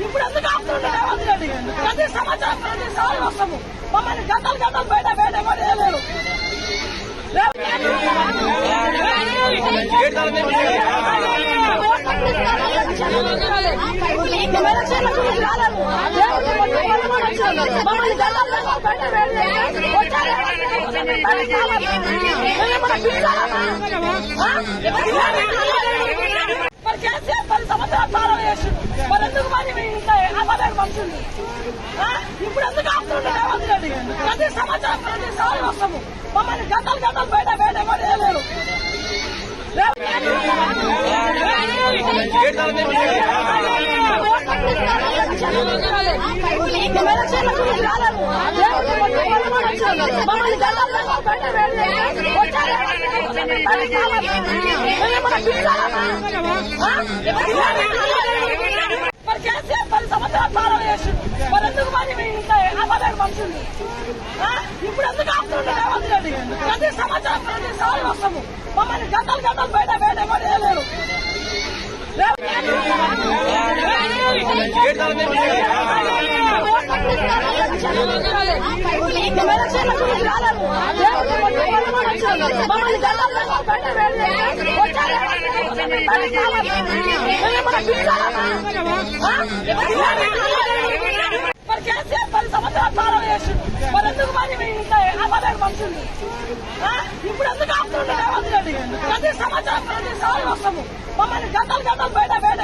ఇప్పుడు ఎందుకు ఆపుతుండే ప్రతి సంవత్సరం ప్రతిసారి వస్తాము మమ్మల్ని గంటలు గంటలు బయట బయట కూడా వేయలేరు. మమ్మల్ని గంటలు గంటలు బయట మరి కేసీఆర్ 10 సంవత్సరాలు పాలన చేసిండు. మరి ఎందుకు మరి అబద్ధాలు మనుషులు ఇప్పుడు ఎందుకు ఆపుతుండే ప్రతి సంవత్సరం ప్రతిసారి వస్తాము మమ్మల్ని గంటలు గంటలు బయట బయట కూడా వేయలేరు. మమ్మల్ని గంటలు గంటలు బయట మరి కేసీఆర్ 10 సంవత్సరాలు పాలన చేసిండు. మరి ఎందుకు మరి అబద్ధాలు మనుషులు ఇప్పుడు ఎందుకు ఆపుతుండే ప్రతి సంవత్సరం ప్రతిసారి వస్తాము మమ్మల్ని గంటలు గంటలు బయట బయట కూడా వేయలేరు. మమ్మల్ని గంటలు గంటలు బయట మరి కేసీఆర్ 10 సంవత్సరాలు పాలన చేసిండు. మరి ఎందుకు మరి అబద్ధాలు మనుషులు ఇప్పుడు ఎందుకు ఆపుతుండే ప్రతి సంవత్సరం ప్రతిసారి వస్తాము మమ్మల్ని గంటలు గంటలు బయట బయట